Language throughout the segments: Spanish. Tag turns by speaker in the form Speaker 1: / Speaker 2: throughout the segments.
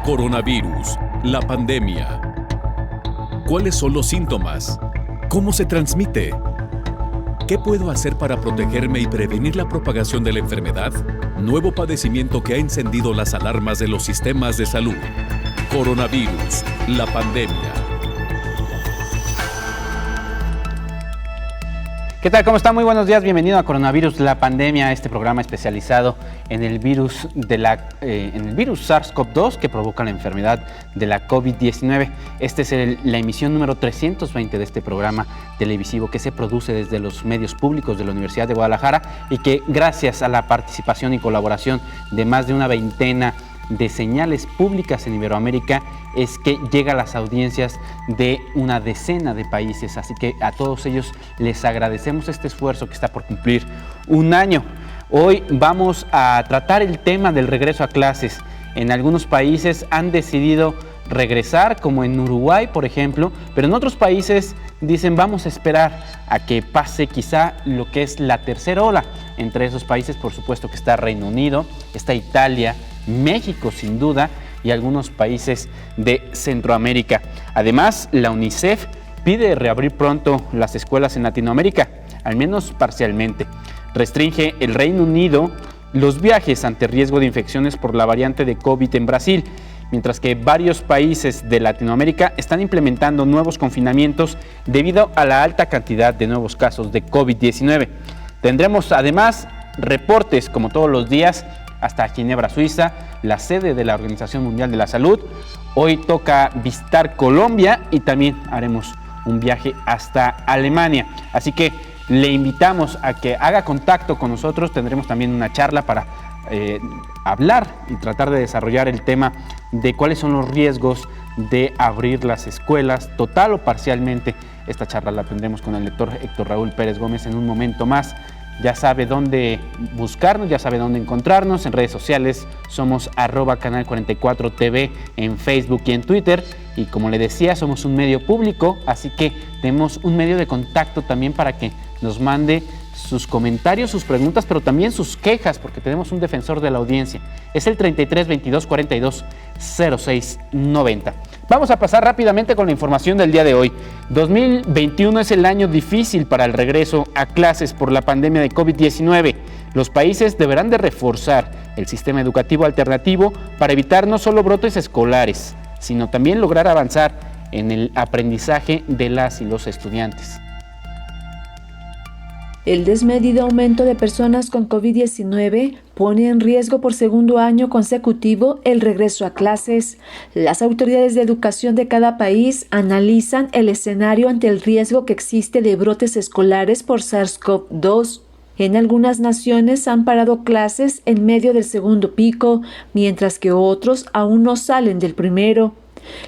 Speaker 1: Coronavirus, la pandemia. ¿Cuáles son los síntomas? ¿Cómo se transmite? ¿Qué puedo hacer para protegerme y prevenir la propagación de la enfermedad? Nuevo padecimiento que ha encendido las alarmas de los sistemas de salud. Coronavirus, la pandemia.
Speaker 2: ¿Qué tal? ¿Cómo está? Muy buenos días. Bienvenido a Coronavirus, la pandemia, este programa especializado en el virus SARS-CoV-2 que provoca la enfermedad de la COVID-19. Esta es la emisión número 320 de este programa televisivo que se produce desde los medios públicos de la Universidad de Guadalajara y que gracias a la participación y colaboración de más de una veintena de señales públicas en Iberoamérica es que llega a las audiencias de una decena de países, así que a todos ellos les agradecemos este esfuerzo que está por cumplir un año. Hoy vamos a tratar el tema del regreso a clases. En algunos países han decidido regresar, como en Uruguay, por ejemplo, pero en otros países dicen vamos a esperar a que pase quizá lo que es la tercera ola. Entre esos países, por supuesto que está Reino Unido, está Italia, México sin duda y algunos países de Centroamérica. Además, la UNICEF pide reabrir pronto las escuelas en Latinoamérica, al menos parcialmente. Restringe el Reino Unido los viajes ante riesgo de infecciones por la variante de COVID en Brasil, mientras que varios países de Latinoamérica están implementando nuevos confinamientos debido a la alta cantidad de nuevos casos de COVID-19. Tendremos además reportes como todos los días hasta Ginebra, Suiza, la sede de la Organización Mundial de la Salud. Hoy toca visitar Colombia y también haremos un viaje hasta Alemania. Así que le invitamos a que haga contacto con nosotros. Tendremos también una charla para hablar y tratar de desarrollar el tema de cuáles son los riesgos de abrir las escuelas total o parcialmente. Esta charla la tendremos con el lector Héctor Raúl Pérez Gómez en un momento más. Ya sabe dónde buscarnos, ya sabe dónde encontrarnos. En redes sociales somos @canal44tv en Facebook y en Twitter. Y como le decía, somos un medio público, así que tenemos un medio de contacto también para que nos mande sus comentarios, sus preguntas, pero también sus quejas, porque tenemos un defensor de la audiencia. Es el 33 22 42 06 90. Vamos a pasar rápidamente con la información del día de hoy. 2021 es el año difícil para el regreso a clases por la pandemia de COVID-19. Los países deberán de reforzar el sistema educativo alternativo para evitar no solo brotes escolares, sino también lograr avanzar en el aprendizaje de las y los estudiantes.
Speaker 3: El desmedido aumento de personas con COVID-19 pone en riesgo por segundo año consecutivo el regreso a clases. Las autoridades de educación de cada país analizan el escenario ante el riesgo que existe de brotes escolares por SARS-CoV-2. En algunas naciones han parado clases en medio del segundo pico, mientras que otros aún no salen del primero.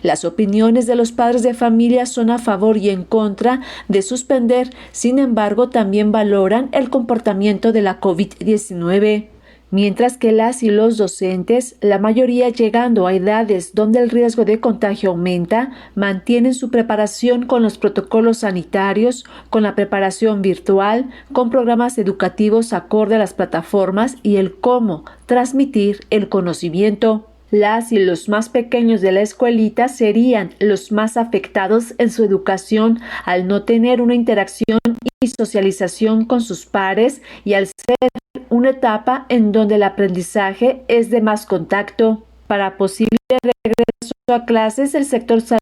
Speaker 3: Las opiniones de los padres de familia son a favor y en contra de suspender, sin embargo, también valoran el comportamiento de la COVID-19. Mientras que las y los docentes, la mayoría llegando a edades donde el riesgo de contagio aumenta, mantienen su preparación con los protocolos sanitarios, con la preparación virtual, con programas educativos acorde a las plataformas y el cómo transmitir el conocimiento. Las y los más pequeños de la escuelita serían los más afectados en su educación al no tener una interacción y socialización con sus pares y al ser una etapa en donde el aprendizaje es de más contacto. Para posible regreso a clases, el sector salud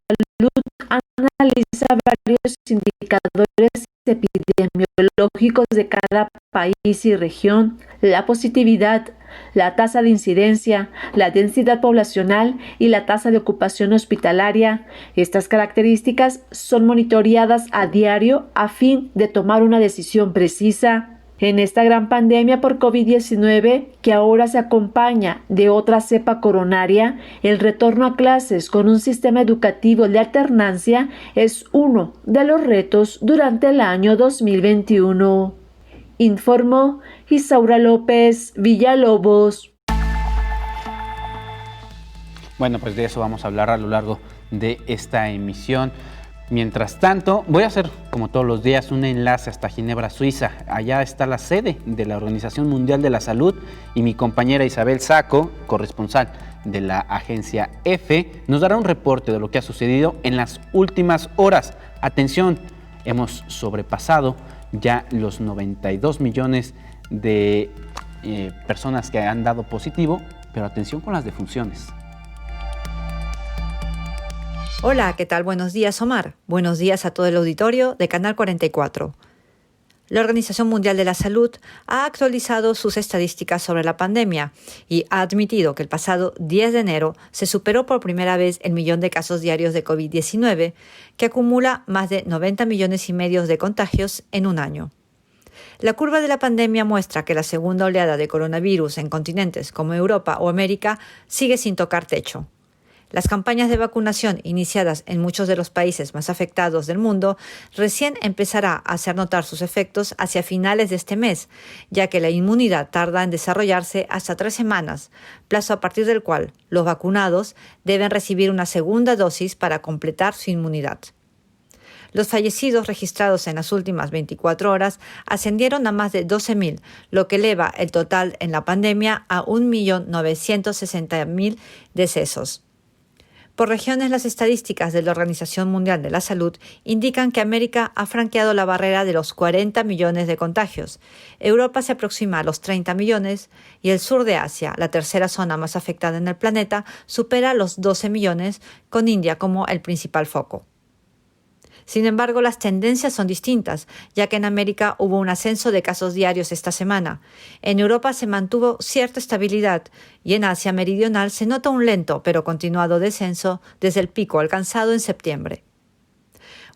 Speaker 3: analiza varios indicadores epidemiológicos de cada país y región, la positividad, la tasa de incidencia, la densidad poblacional y la tasa de ocupación hospitalaria. Estas características son monitoreadas a diario a fin de tomar una decisión precisa. En esta gran pandemia por COVID-19, que ahora se acompaña de otra cepa coronaria, el retorno a clases con un sistema educativo de alternancia es uno de los retos durante el año 2021. Informó Isaura López Villalobos.
Speaker 2: Bueno, pues de eso vamos a hablar a lo largo de esta emisión. Mientras tanto, voy a hacer, como todos los días, un enlace hasta Ginebra, Suiza. Allá está la sede de la Organización Mundial de la Salud y mi compañera Isabel Saco, corresponsal de la agencia EFE, nos dará un reporte de lo que ha sucedido en las últimas horas. Atención, hemos sobrepasado ya los 92 millones de personas que han dado positivo, pero atención con las defunciones.
Speaker 4: Hola, ¿qué tal? Buenos días, Omar. Buenos días a todo el auditorio de Canal 44. La Organización Mundial de la Salud ha actualizado sus estadísticas sobre la pandemia y ha admitido que el pasado 10 de enero se superó por primera vez el millón de casos diarios de COVID-19, que acumula más de 90 millones y medio de contagios en un año. La curva de la pandemia muestra que la segunda oleada de coronavirus en continentes como Europa o América sigue sin tocar techo. Las campañas de vacunación iniciadas en muchos de los países más afectados del mundo recién empezará a hacer notar sus efectos hacia finales de este mes, ya que la inmunidad tarda en desarrollarse hasta 3 semanas, plazo a partir del cual los vacunados deben recibir una segunda dosis para completar su inmunidad. Los fallecidos registrados en las últimas 24 horas ascendieron a más de 12.000, lo que eleva el total en la pandemia a 1.960.000 decesos. Por regiones, las estadísticas de la Organización Mundial de la Salud indican que América ha franqueado la barrera de los 40 millones de contagios. Europa se aproxima a los 30 millones y el sur de Asia, la tercera zona más afectada en el planeta, supera los 12 millones, con India como el principal foco. Sin embargo, las tendencias son distintas, ya que en América hubo un ascenso de casos diarios esta semana. En Europa se mantuvo cierta estabilidad y en Asia Meridional se nota un lento pero continuado descenso desde el pico alcanzado en septiembre.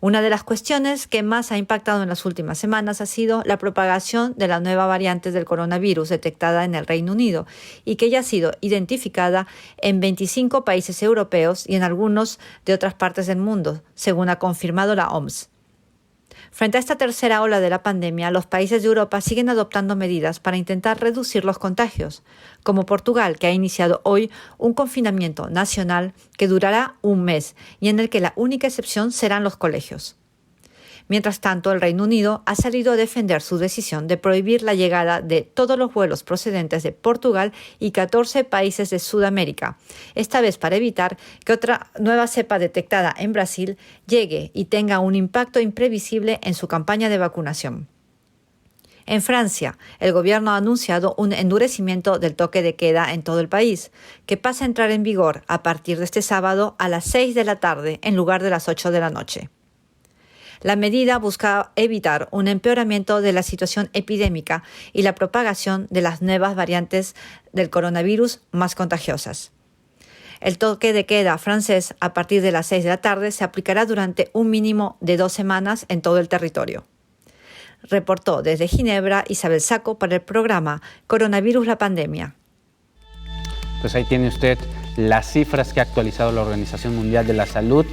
Speaker 4: Una de las cuestiones que más ha impactado en las últimas semanas ha sido la propagación de la nueva variante del coronavirus detectada en el Reino Unido y que ya ha sido identificada en 25 países europeos y en algunos de otras partes del mundo, según ha confirmado la OMS. Frente a esta tercera ola de la pandemia, los países de Europa siguen adoptando medidas para intentar reducir los contagios, como Portugal, que ha iniciado hoy un confinamiento nacional que durará un mes y en el que la única excepción serán los colegios. Mientras tanto, el Reino Unido ha salido a defender su decisión de prohibir la llegada de todos los vuelos procedentes de Portugal y 14 países de Sudamérica, esta vez para evitar que otra nueva cepa detectada en Brasil llegue y tenga un impacto imprevisible en su campaña de vacunación. En Francia, el gobierno ha anunciado un endurecimiento del toque de queda en todo el país, que pasa a entrar en vigor a partir de este sábado a las 6 de la tarde en lugar de las 8 de la noche. La medida busca evitar un empeoramiento de la situación epidémica y la propagación de las nuevas variantes del coronavirus más contagiosas. El toque de queda francés a partir de las 6 de la tarde se aplicará durante un mínimo de 2 semanas en todo el territorio. Reportó desde Ginebra Isabel Saco para el programa Coronavirus la Pandemia.
Speaker 2: Pues ahí tiene usted las cifras que ha actualizado la Organización Mundial de la Salud.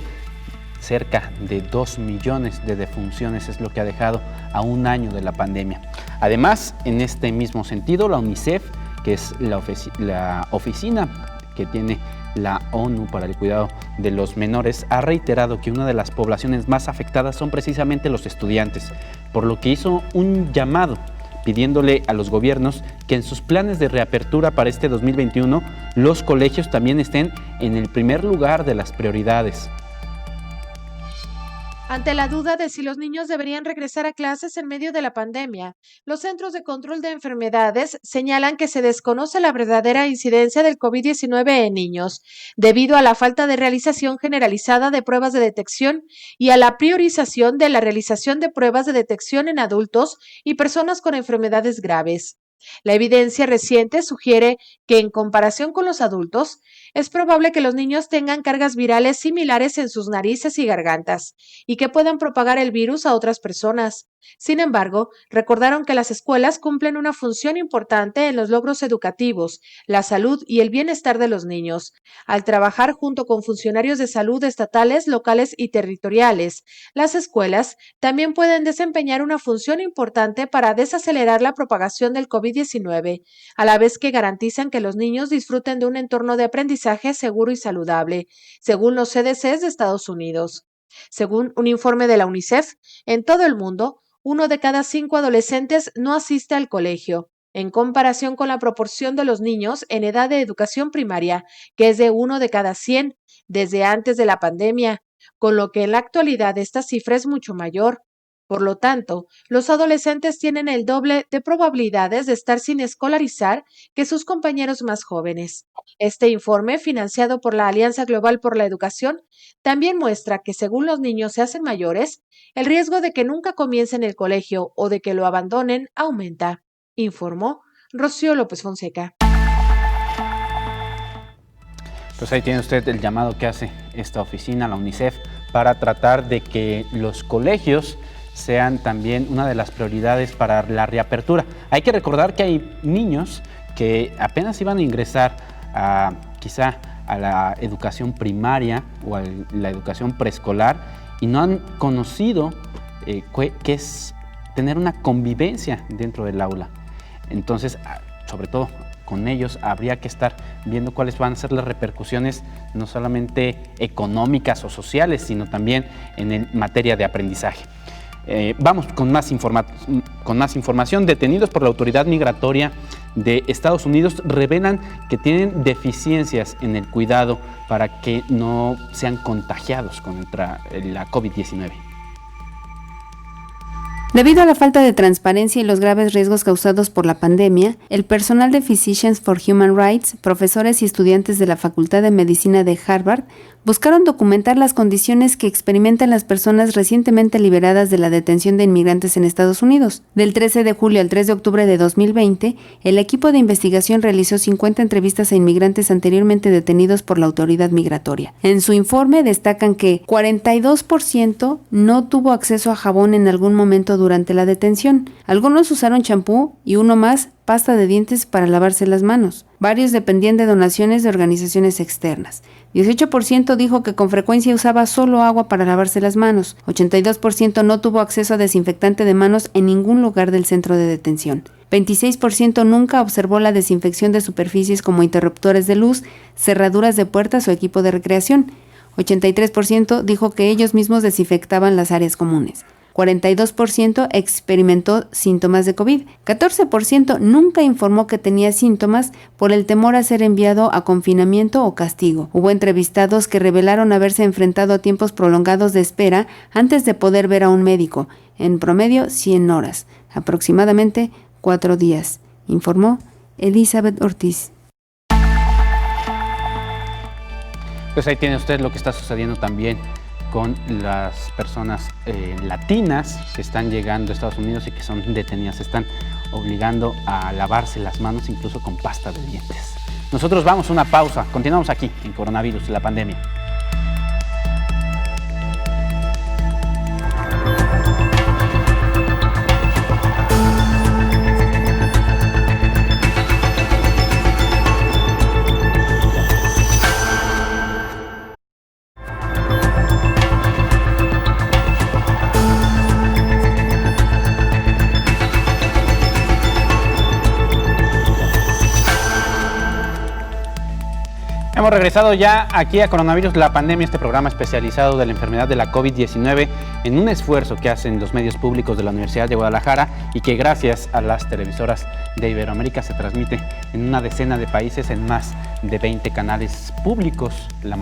Speaker 2: Cerca de 2 millones de defunciones es lo que ha dejado a un año de la pandemia. Además, en este mismo sentido, la UNICEF, que es la oficina que tiene la ONU para el cuidado de los menores, ha reiterado que una de las poblaciones más afectadas son precisamente los estudiantes, por lo que hizo un llamado pidiéndole a los gobiernos que en sus planes de reapertura para este 2021 los colegios también estén en el primer lugar de las prioridades.
Speaker 5: Ante la duda de si los niños deberían regresar a clases en medio de la pandemia, los Centros de Control de Enfermedades señalan que se desconoce la verdadera incidencia del COVID-19 en niños, debido a la falta de realización generalizada de pruebas de detección y a la priorización de la realización de pruebas de detección en adultos y personas con enfermedades graves. La evidencia reciente sugiere que, en comparación con los adultos, es probable que los niños tengan cargas virales similares en sus narices y gargantas y que puedan propagar el virus a otras personas. Sin embargo, recordaron que las escuelas cumplen una función importante en los logros educativos, la salud y el bienestar de los niños. Al trabajar junto con funcionarios de salud estatales, locales y territoriales, las escuelas también pueden desempeñar una función importante para desacelerar la propagación del COVID-19, a la vez que garantizan que los niños disfruten de un entorno de aprendizaje seguro y saludable, según los CDCs de Estados Unidos. Según un informe de la UNICEF, en todo el mundo, 1 de cada 5 adolescentes no asiste al colegio. en comparación con la proporción de los niños en edad de educación primaria, que es de 1 de cada 100 desde antes de la pandemia, con lo que en la actualidad esta cifra es mucho mayor. Por lo tanto, los adolescentes tienen el doble de probabilidades de estar sin escolarizar que sus compañeros más jóvenes. Este informe, financiado por la Alianza Global por la Educación, también muestra que según los niños se hacen mayores, el riesgo de que nunca comiencen el colegio o de que lo abandonen aumenta, informó Rocío López Fonseca.
Speaker 2: Pues ahí tiene usted el llamado que hace esta oficina, la UNICEF, para tratar de que los colegios sean también una de las prioridades para la reapertura. Hay que recordar que hay niños que apenas iban a ingresar quizá a la educación primaria o a la educación preescolar y no han conocido qué es tener una convivencia dentro del aula. Entonces, sobre todo con ellos habría que estar viendo cuáles van a ser las repercusiones no solamente económicas o sociales, sino también en materia de aprendizaje. Vamos con más información. Detenidos por la autoridad migratoria de Estados Unidos revelan que tienen deficiencias en el cuidado para que no sean contagiados contra la COVID-19.
Speaker 6: Debido a la falta de transparencia y los graves riesgos causados por la pandemia, el personal de Physicians for Human Rights, profesores y estudiantes de la Facultad de Medicina de Harvard, buscaron documentar las condiciones que experimentan las personas recientemente liberadas de la detención de inmigrantes en Estados Unidos. Del 13 de julio al 3 de octubre de 2020, el equipo de investigación realizó 50 entrevistas a inmigrantes anteriormente detenidos por la autoridad migratoria. En su informe destacan que 42% no tuvo acceso a jabón en algún momento durante la detención. Algunos usaron champú y uno más pasta de dientes para lavarse las manos. Varios dependían de donaciones de organizaciones externas. 18% dijo que con frecuencia usaba solo agua para lavarse las manos. 82% no tuvo acceso a desinfectante de manos en ningún lugar del centro de detención. 26% nunca observó la desinfección de superficies como interruptores de luz, cerraduras de puertas o equipo de recreación. 83% dijo que ellos mismos desinfectaban las áreas comunes. 42% experimentó síntomas de COVID. 14% nunca informó que tenía síntomas por el temor a ser enviado a confinamiento o castigo. Hubo entrevistados que revelaron haberse enfrentado a tiempos prolongados de espera antes de poder ver a un médico, en promedio 100 horas, aproximadamente 4 días, informó Elizabeth Ortiz.
Speaker 2: Pues ahí tiene usted lo que está sucediendo también con las personas latinas que están llegando a Estados Unidos y que son detenidas. Se están obligando a lavarse las manos incluso con pasta de dientes. Nosotros vamos a una pausa. Continuamos aquí en Coronavirus y la pandemia. Hemos regresado ya aquí a Coronavirus, la pandemia, este programa especializado de la enfermedad de la COVID-19, en un esfuerzo que hacen los medios públicos de la Universidad de Guadalajara y que gracias a las televisoras de Iberoamérica se transmite en una decena de países, en más de 20 canales públicos, la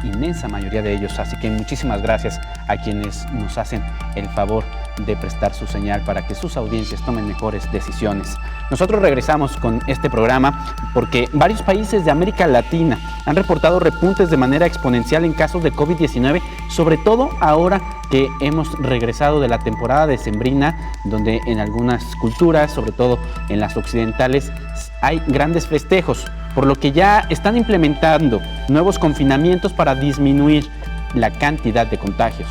Speaker 2: inmensa mayoría de ellos. Así que muchísimas gracias a quienes nos hacen el favor de prestar su señal para que sus audiencias tomen mejores decisiones. Nosotros regresamos con este programa porque varios países de América Latina han reportado repuntes de manera exponencial en casos de COVID-19, sobre todo ahora que hemos regresado de la temporada decembrina, donde en algunas culturas, sobre todo en las occidentales, hay grandes festejos, por lo que ya están implementando nuevos confinamientos para disminuir la cantidad de contagios.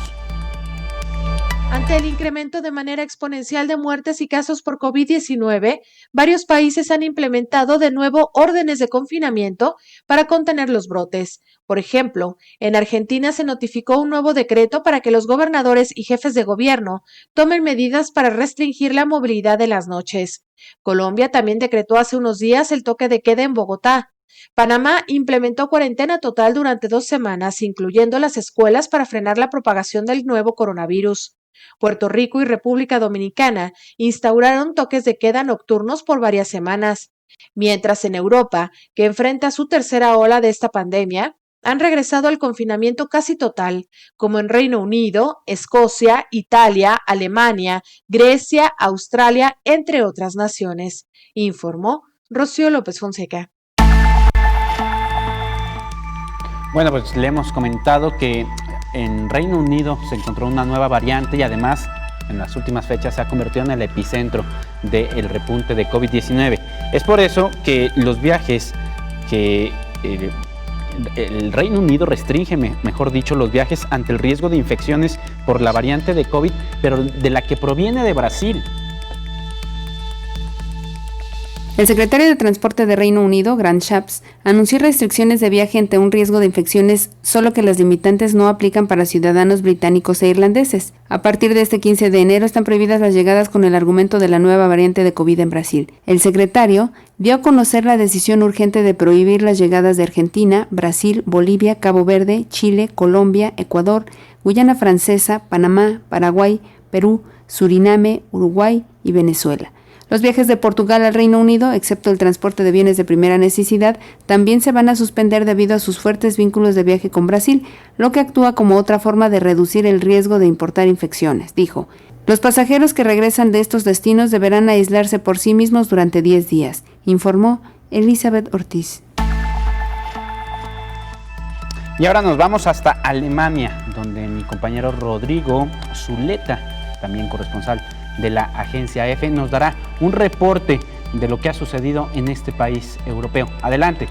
Speaker 5: Ante el incremento de manera exponencial de muertes y casos por COVID-19, varios países han implementado de nuevo órdenes de confinamiento para contener los brotes. Por ejemplo, en Argentina se notificó un nuevo decreto para que los gobernadores y jefes de gobierno tomen medidas para restringir la movilidad de las noches. Colombia también decretó hace unos días el toque de queda en Bogotá. Panamá implementó cuarentena total durante 2 semanas, incluyendo las escuelas, para frenar la propagación del nuevo coronavirus. Puerto Rico y República Dominicana instauraron toques de queda nocturnos por varias semanas, mientras en Europa, que enfrenta su tercera ola de esta pandemia, han regresado al confinamiento casi total, como en Reino Unido, Escocia, Italia, Alemania, Grecia, Australia, entre otras naciones, informó Rocío López Fonseca.
Speaker 2: Bueno, pues le hemos comentado que en Reino Unido se encontró una nueva variante y además en las últimas fechas se ha convertido en el epicentro del repunte de COVID-19. Es por eso que los viajes que el Reino Unido restringe, mejor dicho, los viajes ante el riesgo de infecciones por la variante de COVID, pero de la que proviene de Brasil.
Speaker 6: El secretario de Transporte de Reino Unido, Grant Shapps, anunció restricciones de viaje ante un riesgo de infecciones, solo que las limitantes no aplican para ciudadanos británicos e irlandeses. A partir de este 15 de enero están prohibidas las llegadas con el argumento de la nueva variante de COVID en Brasil. El secretario dio a conocer la decisión urgente de prohibir las llegadas de Argentina, Brasil, Bolivia, Cabo Verde, Chile, Colombia, Ecuador, Guyana Francesa, Panamá, Paraguay, Perú, Suriname, Uruguay y Venezuela. Los viajes de Portugal al Reino Unido, excepto el transporte de bienes de primera necesidad, también se van a suspender debido a sus fuertes vínculos de viaje con Brasil, lo que actúa como otra forma de reducir el riesgo de importar infecciones, dijo. Los pasajeros que regresan de estos destinos deberán aislarse por sí mismos durante 10 días, informó Elizabeth Ortiz.
Speaker 2: Y ahora nos vamos hasta Alemania, donde mi compañero Rodrigo Zuleta, también corresponsal de la agencia EFE, nos dará un reporte de lo que ha sucedido en este país europeo. Adelante.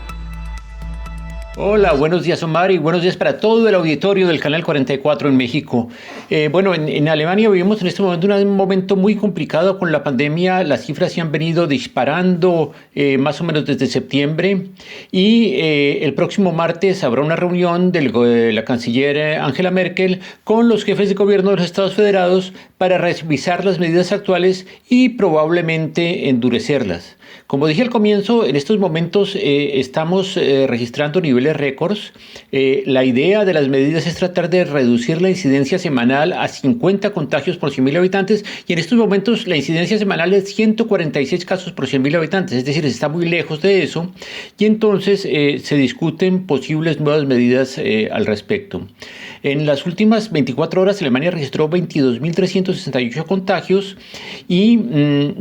Speaker 7: Hola, buenos días Omar y buenos días para todo el auditorio del Canal 44 en México. En Alemania vivimos en este momento un momento muy complicado con la pandemia. Las cifras se han venido disparando más o menos desde septiembre y el próximo martes habrá una reunión de la canciller Angela Merkel con los jefes de gobierno de los Estados Federados para revisar las medidas actuales y probablemente endurecerlas. Como dije al comienzo, en estos momentos estamos registrando niveles récords. La idea de las medidas es tratar de reducir la incidencia semanal a 50 contagios por 100.000 habitantes y en estos momentos la incidencia semanal es 146 casos por 100.000 habitantes, es decir, está muy lejos de eso y entonces se discuten posibles nuevas medidas al respecto. En las últimas 24 horas Alemania registró 22.368 contagios y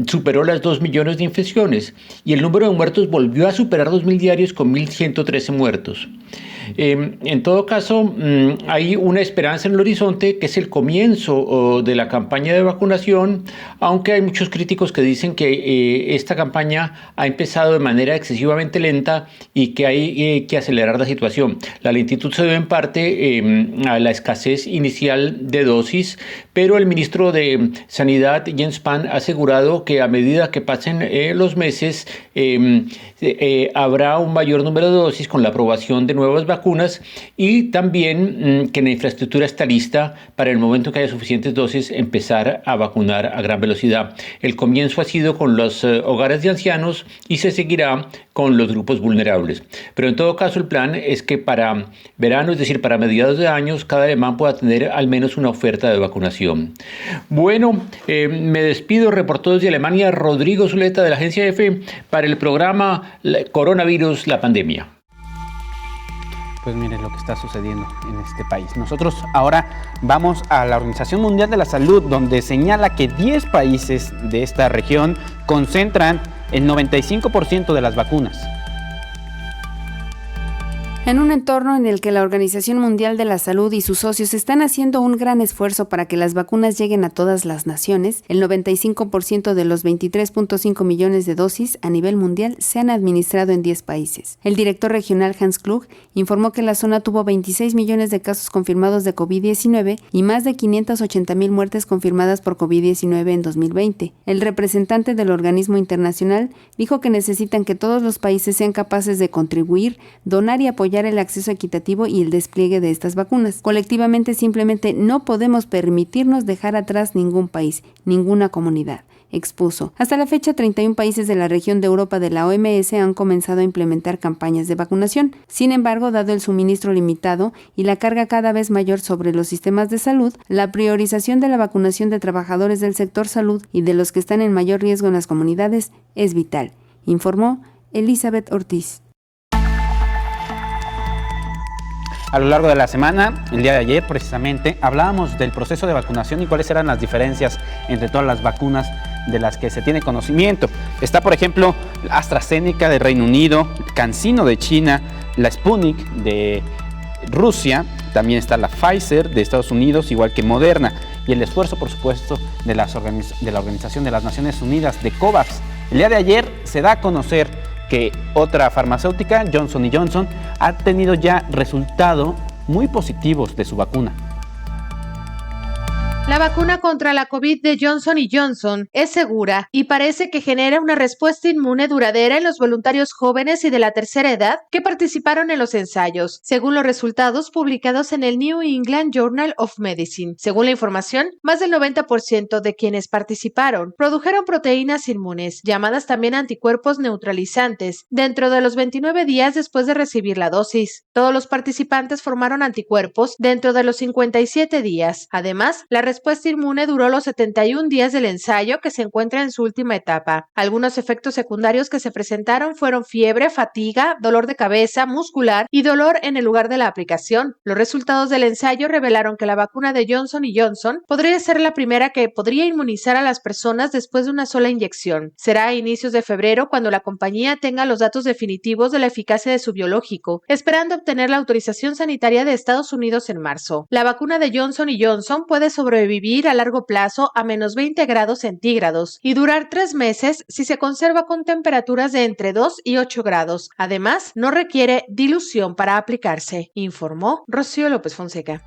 Speaker 7: superó las 2 millones de infecciones y el número de muertos volvió a superar 2.000 diarios con 1.113 muertos. En todo caso, hay una esperanza en el horizonte que es el comienzo de la campaña de vacunación, aunque hay muchos críticos que dicen que esta campaña ha empezado de manera excesivamente lenta y que hay que acelerar la situación. La lentitud se debe en parte a la escasez inicial de dosis, pero el ministro de Sanidad, Jens Spahn, ha asegurado que a medida que pasen los meses habrá un mayor número de dosis con la aprobación de nuevas vacunas y también que la infraestructura está lista para el momento que haya suficientes dosis empezar a vacunar a gran velocidad. El comienzo ha sido con los hogares de ancianos y se seguirá con los grupos vulnerables. Pero en todo caso el plan es que para verano, es decir, para mediados de años, cada alemán pueda tener al menos una oferta de vacunación. Bueno, me despido, reportó desde Alemania Rodrigo Zuleta de la agencia EFE para el programa Coronavirus, la pandemia.
Speaker 2: Pues miren lo que está sucediendo en este país. Nosotros ahora vamos a la Organización Mundial de la Salud, donde señala que 10 países de esta región concentran el 95% de las vacunas.
Speaker 6: En un entorno en el que la Organización Mundial de la Salud y sus socios están haciendo un gran esfuerzo para que las vacunas lleguen a todas las naciones, el 95% de los 23.5 millones de dosis a nivel mundial se han administrado en 10 países. El director regional Hans Klug informó que la zona tuvo 26 millones de casos confirmados de COVID-19 y más de 580,000 muertes confirmadas por COVID-19 en 2020. El representante del organismo internacional dijo que necesitan que todos los países sean capaces de contribuir, donar y apoyar el acceso equitativo y el despliegue de estas vacunas. Colectivamente simplemente no podemos permitirnos dejar atrás ningún país, ninguna comunidad, expuso. Hasta la fecha, 31 países de la región de Europa de la OMS han comenzado a implementar campañas de vacunación. Sin embargo, dado el suministro limitado y la carga cada vez mayor sobre los sistemas de salud, la priorización de la vacunación de trabajadores del sector salud y de los que están en mayor riesgo en las comunidades es vital, informó Elizabeth Ortiz.
Speaker 2: A lo largo de la semana, el día de ayer precisamente, hablábamos del proceso de vacunación y cuáles eran las diferencias entre todas las vacunas de las que se tiene conocimiento. Está, por ejemplo, AstraZeneca de Reino Unido, CanSino de China, la Sputnik de Rusia, también está la Pfizer de Estados Unidos, igual que Moderna, y el esfuerzo, por supuesto, de la Organización de las Naciones Unidas, de COVAX. El día de ayer se da a conocer que otra farmacéutica, Johnson & Johnson, ha tenido ya resultados muy positivos de su vacuna.
Speaker 5: La vacuna contra la COVID de Johnson & Johnson es segura y parece que genera una respuesta inmune duradera en los voluntarios jóvenes y de la tercera edad que participaron en los ensayos, según los resultados publicados en el New England Journal of Medicine. Según la información, más del 90% de quienes participaron produjeron proteínas inmunes, llamadas también anticuerpos neutralizantes, dentro de los 29 días después de recibir la dosis. Todos los participantes formaron anticuerpos dentro de los 57 días. Además, la respuesta inmune duró los 71 días del ensayo, que se encuentra en su última etapa. Algunos efectos secundarios que se presentaron fueron fiebre, fatiga, dolor de cabeza, muscular y dolor en el lugar de la aplicación. Los resultados del ensayo revelaron que la vacuna de Johnson & Johnson podría ser la primera que podría inmunizar a las personas después de una sola inyección. Será a inicios de febrero cuando la compañía tenga los datos definitivos de la eficacia de su biológico, esperando obtener la autorización sanitaria de Estados Unidos en marzo. La vacuna de Johnson & Johnson puede sobrevivir a largo plazo a menos 20 grados centígrados y durar 3 meses si se conserva con temperaturas de entre 2 y 8 grados. Además, no requiere dilución para aplicarse, informó Rocío López Fonseca.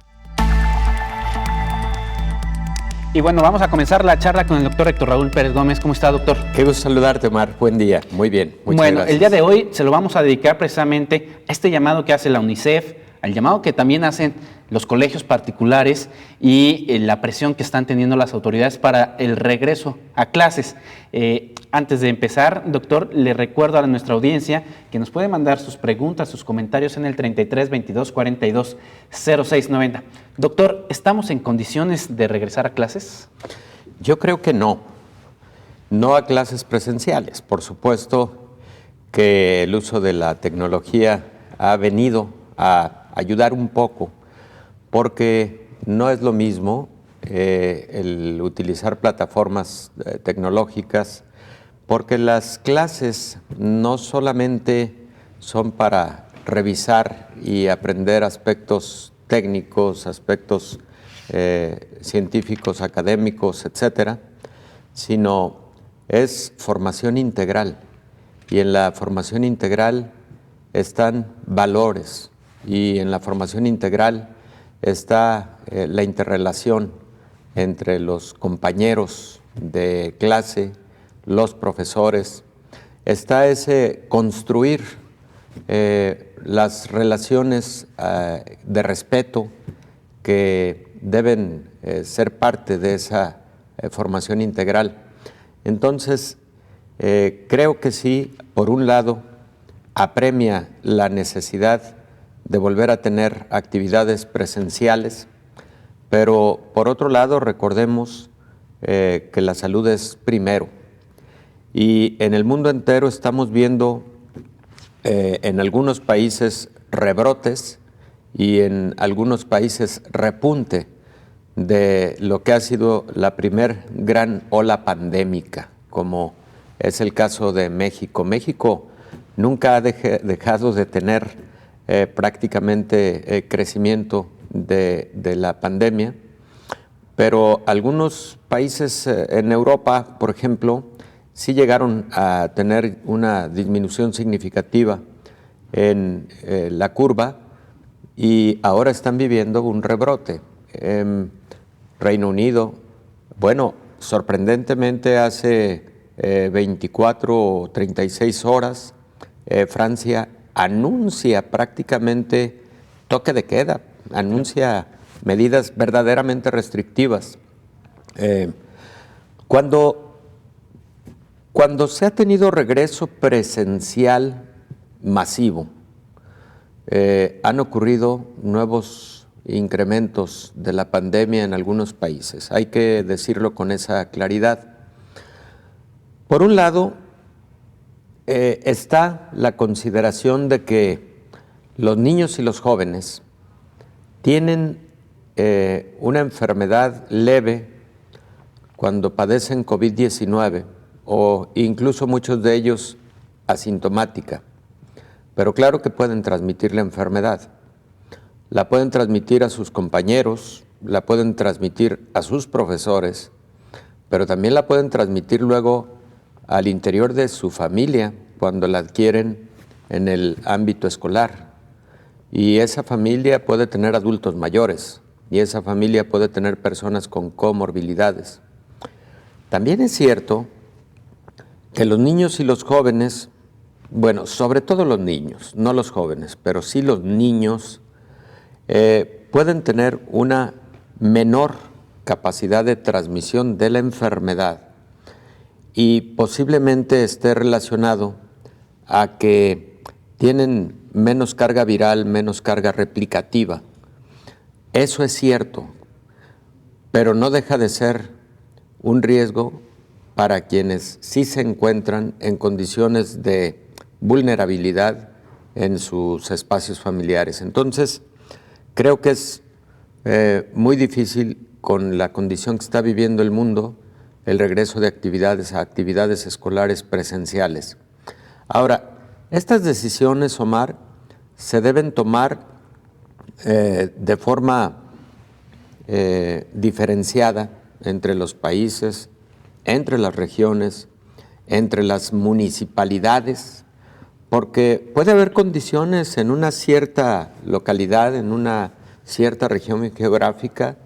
Speaker 2: Y bueno, vamos a comenzar la charla con el doctor Héctor Raúl Pérez Gómez. ¿Cómo está, doctor?
Speaker 8: Qué gusto saludarte, Omar. Buen día. Muy bien. Muchas gracias.
Speaker 2: El día de hoy se lo vamos a dedicar precisamente a este llamado que hace la UNICEF, al llamado que también hacen los colegios particulares y la presión que están teniendo las autoridades para el regreso a clases. Antes de empezar, doctor, le recuerdo a nuestra audiencia que nos puede mandar sus preguntas, sus comentarios en el 33 22 42 06 90. Doctor, ¿estamos en condiciones de regresar a clases?
Speaker 8: Yo creo que no. No a clases presenciales. Por supuesto que el uso de la tecnología ha venido a ayudar un poco, porque no es lo mismo el utilizar plataformas tecnológicas, porque las clases no solamente son para revisar y aprender aspectos técnicos, aspectos científicos, académicos, etcétera, sino es formación integral. Y en la formación integral están valores, y en la formación integral está la interrelación entre los compañeros de clase, los profesores, está ese construir las relaciones de respeto que deben ser parte de esa formación integral. Entonces, creo que sí, por un lado, apremia la necesidad de volver a tener actividades presenciales, pero por otro lado recordemos que la salud es primero, y en el mundo entero estamos viendo en algunos países rebrotes y en algunos países repunte de lo que ha sido la primer gran ola pandémica, como es el caso de México. México nunca ha dejado de tener prácticamente crecimiento de la pandemia, pero algunos países en Europa, por ejemplo, sí llegaron a tener una disminución significativa en la curva y ahora están viviendo un rebrote. Reino Unido, bueno, sorprendentemente hace 24 o 36 horas, Francia anuncia prácticamente toque de queda, anuncia medidas verdaderamente restrictivas. Cuando Cuando se ha tenido regreso presencial masivo, han ocurrido nuevos incrementos de la pandemia en algunos países. Hay que decirlo con esa claridad. Por un lado, está la consideración de que los niños y los jóvenes tienen una enfermedad leve cuando padecen COVID-19 o incluso muchos de ellos asintomática, pero claro que pueden transmitir la enfermedad. La pueden transmitir a sus compañeros, la pueden transmitir a sus profesores, pero también la pueden transmitir luego al interior de su familia cuando la adquieren en el ámbito escolar. Y esa familia puede tener adultos mayores y esa familia puede tener personas con comorbilidades. También es cierto que los niños y los jóvenes, bueno, sobre todo los niños, no los jóvenes, pero sí los niños, pueden tener una menor capacidad de transmisión de la enfermedad y posiblemente esté relacionado a que tienen menos carga viral, menos carga replicativa. Eso es cierto, pero no deja de ser un riesgo para quienes sí se encuentran en condiciones de vulnerabilidad en sus espacios familiares. Entonces, creo que es muy difícil, con la condición que está viviendo el mundo, el regreso de actividades a actividades escolares presenciales. Ahora, estas decisiones, Omar, se deben tomar de forma diferenciada entre los países, entre las regiones, entre las municipalidades, porque puede haber condiciones en una cierta localidad, en una cierta región geográfica,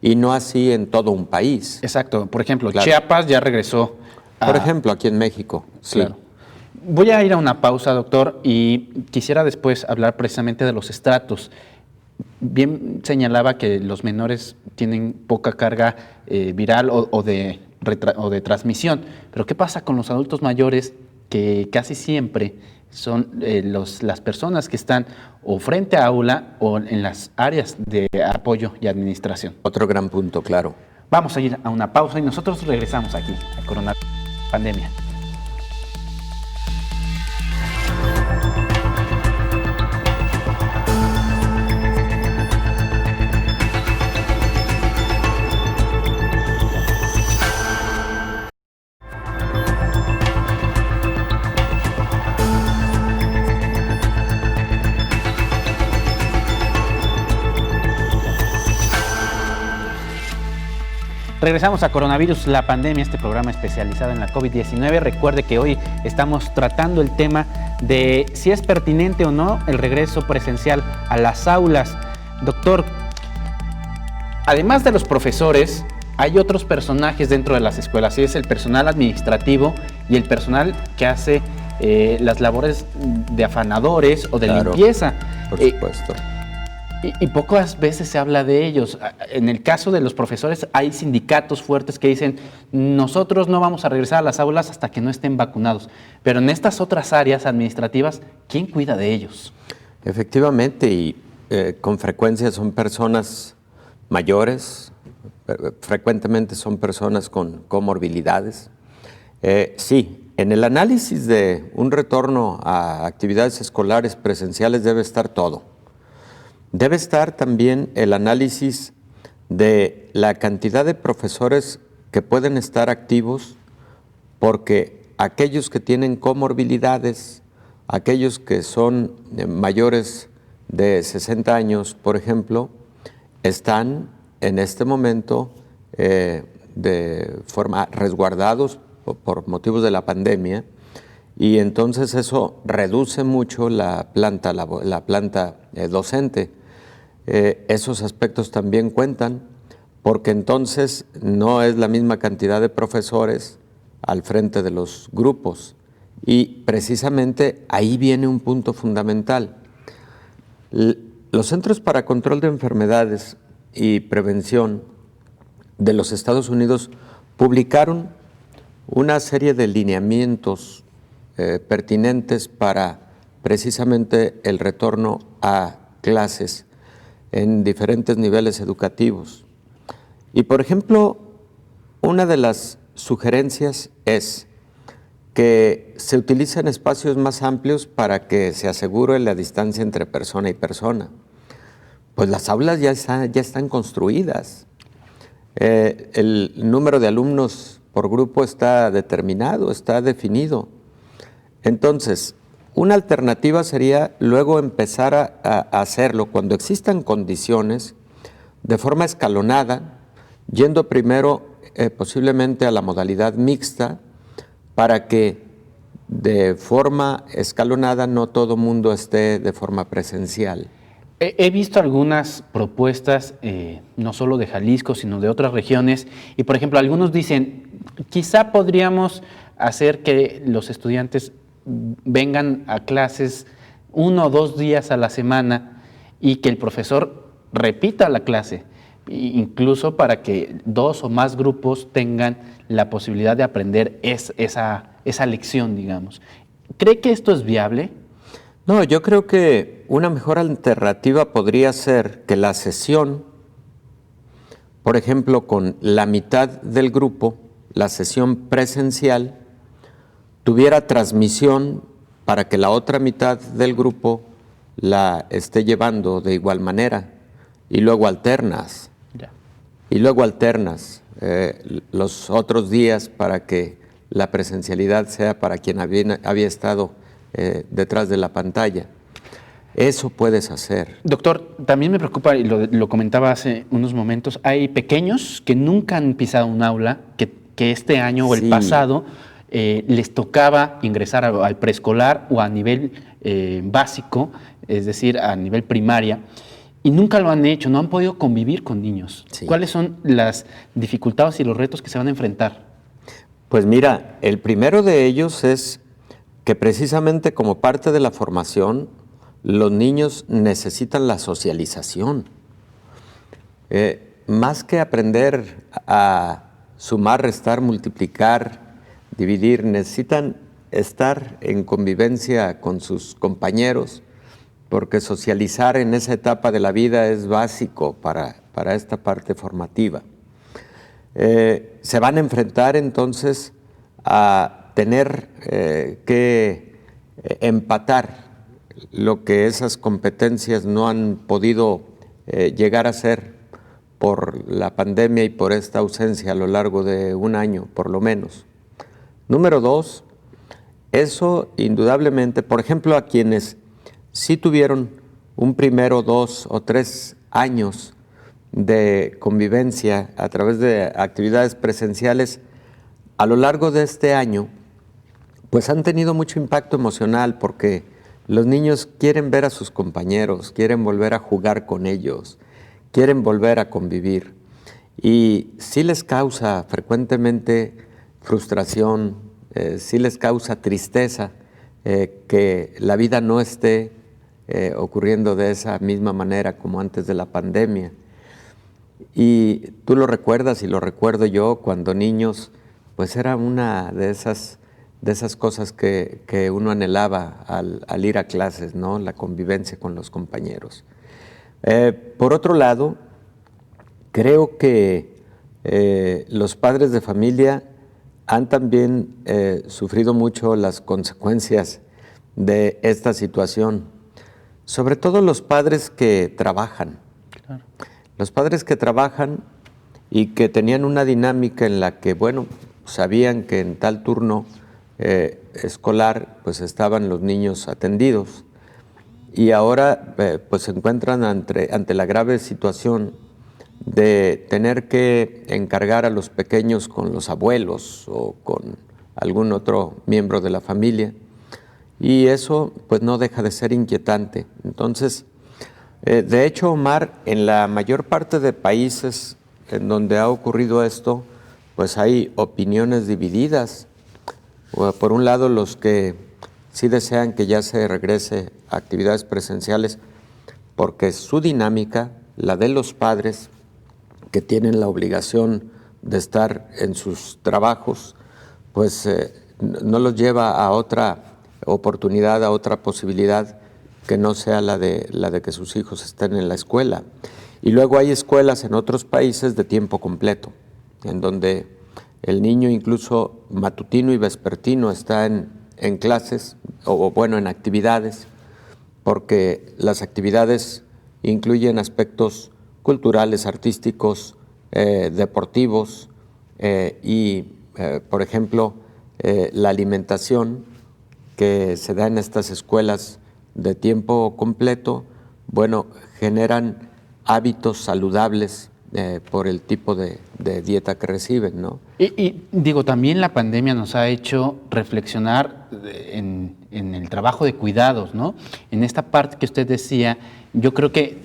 Speaker 8: y no así en todo un país.
Speaker 2: Exacto. Por ejemplo,
Speaker 8: Claro.
Speaker 2: Chiapas ya regresó
Speaker 8: Por ejemplo, aquí en México.
Speaker 2: Claro. Sí. Voy a ir a una pausa, doctor, y quisiera después hablar precisamente de los estratos. Bien señalaba que los menores tienen poca carga viral o de transmisión, pero ¿qué pasa con los adultos mayores que casi siempre son las personas que están o frente a aula o en las áreas de apoyo y administración?
Speaker 8: Otro gran punto, claro.
Speaker 2: Vamos a ir a una pausa y nosotros regresamos aquí a Coronavirus Pandemia. Regresamos a Coronavirus, la pandemia, este programa especializado en la COVID-19. Recuerde que hoy estamos tratando el tema de si es pertinente o no el regreso presencial a las aulas. Doctor, además de los profesores, hay otros personajes dentro de las escuelas, y es el personal administrativo y el personal que hace las labores de afanadores o de limpieza.
Speaker 8: Por supuesto.
Speaker 2: Y pocas veces se habla de ellos. En el caso de los profesores hay sindicatos fuertes que dicen nosotros no vamos a regresar a las aulas hasta que no estén vacunados. Pero en estas otras áreas administrativas, ¿quién cuida de ellos?
Speaker 8: Efectivamente, y con frecuencia son personas mayores, frecuentemente son personas con comorbilidades. Sí, en el análisis de un retorno a actividades escolares presenciales debe estar todo. Debe estar también el análisis de la cantidad de profesores que pueden estar activos, porque aquellos que tienen comorbilidades, aquellos que son mayores de 60 años, por ejemplo, están en este momento de forma resguardados por motivos de la pandemia, y entonces eso reduce mucho la planta docente. Esos aspectos también cuentan, porque entonces no es la misma cantidad de profesores al frente de los grupos, y precisamente ahí viene un punto fundamental. Los Centros para Control de Enfermedades y Prevención de los Estados Unidos publicaron una serie de lineamientos pertinentes para precisamente el retorno a clases en diferentes niveles educativos. Y, por ejemplo, una de las sugerencias es que se utilicen espacios más amplios para que se asegure la distancia entre persona y persona. Pues las aulas ya están construidas. El número de alumnos por grupo está determinado, está definido. Entonces, una alternativa sería luego empezar a hacerlo cuando existan condiciones de forma escalonada, yendo primero posiblemente a la modalidad mixta, para que de forma escalonada no todo mundo esté de forma presencial.
Speaker 2: He visto algunas propuestas, no solo de Jalisco, sino de otras regiones, y por ejemplo, algunos dicen, quizá podríamos hacer que los estudiantes vengan a clases 1 o 2 días a la semana y que el profesor repita la clase, incluso para que 2 o más grupos tengan la posibilidad de aprender esa lección, digamos. ¿Cree que esto es viable?
Speaker 8: No, yo creo que una mejor alternativa podría ser que la sesión, por ejemplo, con la mitad del grupo, la sesión presencial, tuviera transmisión para que la otra mitad del grupo la esté llevando de igual manera, y luego alternas. Y luego alternas los otros días para que la presencialidad sea para quien había estado detrás de la pantalla. Eso puedes hacer.
Speaker 2: Doctor, también me preocupa, y lo comentaba hace unos momentos, hay pequeños que nunca han pisado un aula, que este año o el pasado les tocaba ingresar al preescolar o a nivel básico, es decir, a nivel primaria, y nunca lo han hecho, no han podido convivir con niños. Sí. ¿Cuáles son las dificultades y los retos que se van a enfrentar?
Speaker 8: Pues mira, el primero de ellos es que precisamente como parte de la formación, los niños necesitan la socialización. Más que aprender a sumar, restar, multiplicar, dividir, necesitan estar en convivencia con sus compañeros, porque socializar en esa etapa de la vida es básico para esta parte formativa. Se van a enfrentar entonces a tener que empatar lo que esas competencias no han podido llegar a ser por la pandemia y por esta ausencia a lo largo de un año, por lo menos. Número 2, eso indudablemente, por ejemplo, a quienes sí tuvieron un primero, 2 o 3 años de convivencia a través de actividades presenciales, a lo largo de este año, pues han tenido mucho impacto emocional porque los niños quieren ver a sus compañeros, quieren volver a jugar con ellos, quieren volver a convivir. Y sí les causa frecuentemente frustración, sí les causa tristeza que la vida no esté ocurriendo de esa misma manera como antes de la pandemia. Y tú lo recuerdas y lo recuerdo yo cuando niños, pues era una de esas cosas que uno anhelaba al ir a clases, ¿no? La convivencia con los compañeros. Por otro lado, creo que los padres de familia han también sufrido mucho las consecuencias de esta situación, sobre todo los padres que trabajan. Claro. Los padres que trabajan y que tenían una dinámica en la que, bueno, sabían que en tal turno escolar pues estaban los niños atendidos y ahora pues se encuentran ante la grave situación de tener que encargar a los pequeños con los abuelos o con algún otro miembro de la familia, y eso pues no deja de ser inquietante. Entonces, de hecho, Omar, en la mayor parte de países en donde ha ocurrido esto, pues hay opiniones divididas. Por un lado, los que sí desean que ya se regrese a actividades presenciales, porque su dinámica, la de los padres, que tienen la obligación de estar en sus trabajos, pues no los lleva a otra oportunidad, a otra posibilidad que no sea la de que sus hijos estén en la escuela. Y luego hay escuelas en otros países de tiempo completo, en donde el niño incluso matutino y vespertino está en clases, o bueno, en actividades, porque las actividades incluyen aspectos culturales, artísticos, deportivos y, por ejemplo, la alimentación que se da en estas escuelas de tiempo completo, bueno, generan hábitos saludables por el tipo de dieta que reciben, ¿no?
Speaker 2: Y digo, también la pandemia nos ha hecho reflexionar en el trabajo de cuidados, ¿no? En esta parte que usted decía, yo creo que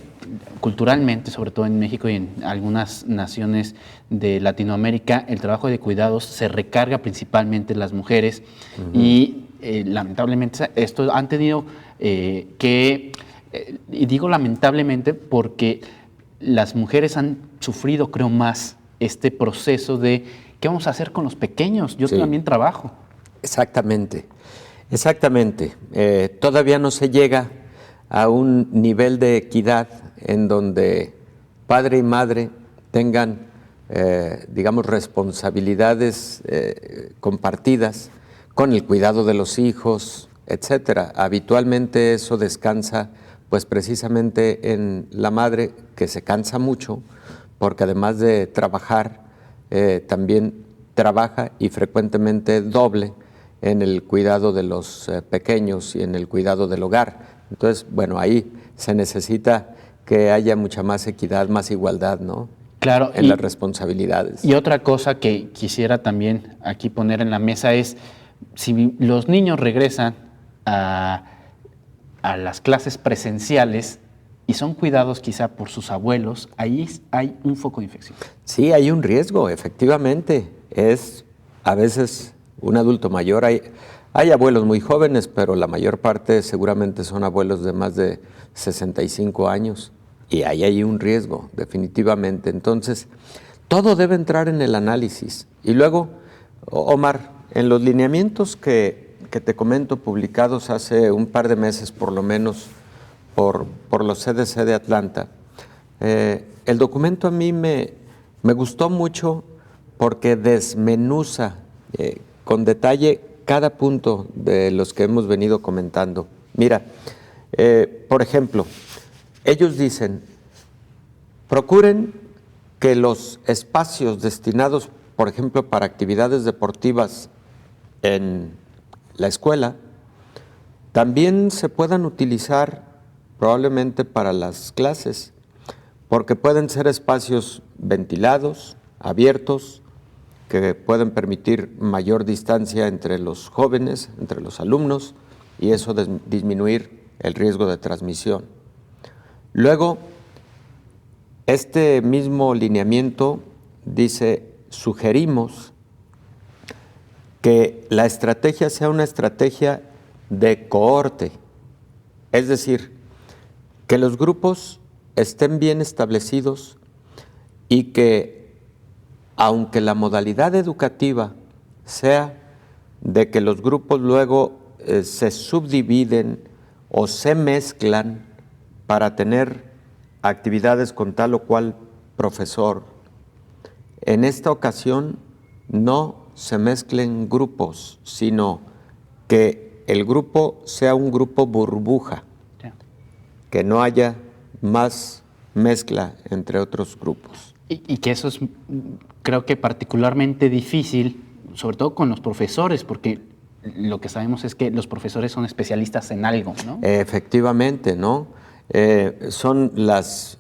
Speaker 2: culturalmente, sobre todo en México y en algunas naciones de Latinoamérica, el trabajo de cuidados se recarga principalmente en las mujeres y lamentablemente esto han tenido y digo lamentablemente porque las mujeres han sufrido, creo, más este proceso de ¿qué vamos a hacer con los pequeños? Yo también trabajo.
Speaker 8: Exactamente, exactamente. Todavía no se llega a un nivel de equidad en donde padre y madre tengan, digamos, responsabilidades compartidas con el cuidado de los hijos, etcétera. Habitualmente eso descansa pues precisamente en la madre, que se cansa mucho, porque además de trabajar, también trabaja y frecuentemente doble en el cuidado de los pequeños y en el cuidado del hogar. Entonces, bueno, ahí se necesita que haya mucha más equidad, más igualdad, ¿no?
Speaker 2: Claro.
Speaker 8: En las responsabilidades.
Speaker 2: Y otra cosa que quisiera también aquí poner en la mesa es, si los niños regresan a las clases presenciales y son cuidados quizá por sus abuelos, ahí hay un foco de infección.
Speaker 8: Sí, hay un riesgo, efectivamente. Es a veces un adulto mayor. Hay abuelos muy jóvenes, pero la mayor parte seguramente son abuelos de más de 65 años. Y ahí hay un riesgo, definitivamente. Entonces, todo debe entrar en el análisis. Y luego, Omar, en los lineamientos que te comento, publicados hace un par de meses por lo menos por los CDC de Atlanta, el documento a mí me gustó mucho porque desmenuza con detalle cada punto de los que hemos venido comentando. Mira, por ejemplo, ellos dicen, procuren que los espacios destinados, por ejemplo, para actividades deportivas en la escuela, también se puedan utilizar probablemente para las clases, porque pueden ser espacios ventilados, abiertos, que pueden permitir mayor distancia entre los jóvenes, entre los alumnos, y eso disminuir el riesgo de transmisión. Luego, este mismo lineamiento dice, sugerimos que la estrategia sea una estrategia de cohorte, es decir, que los grupos estén bien establecidos y que, aunque la modalidad educativa sea de que los grupos luego se subdividen o se mezclan para tener actividades con tal o cual profesor, en esta ocasión no se mezclen grupos, sino que el grupo sea un grupo burbuja, que no haya más mezcla entre otros grupos.
Speaker 2: Y que eso es, creo que particularmente difícil, sobre todo con los profesores, porque lo que sabemos es que los profesores son especialistas en algo, ¿no?
Speaker 8: Efectivamente, ¿no? Son las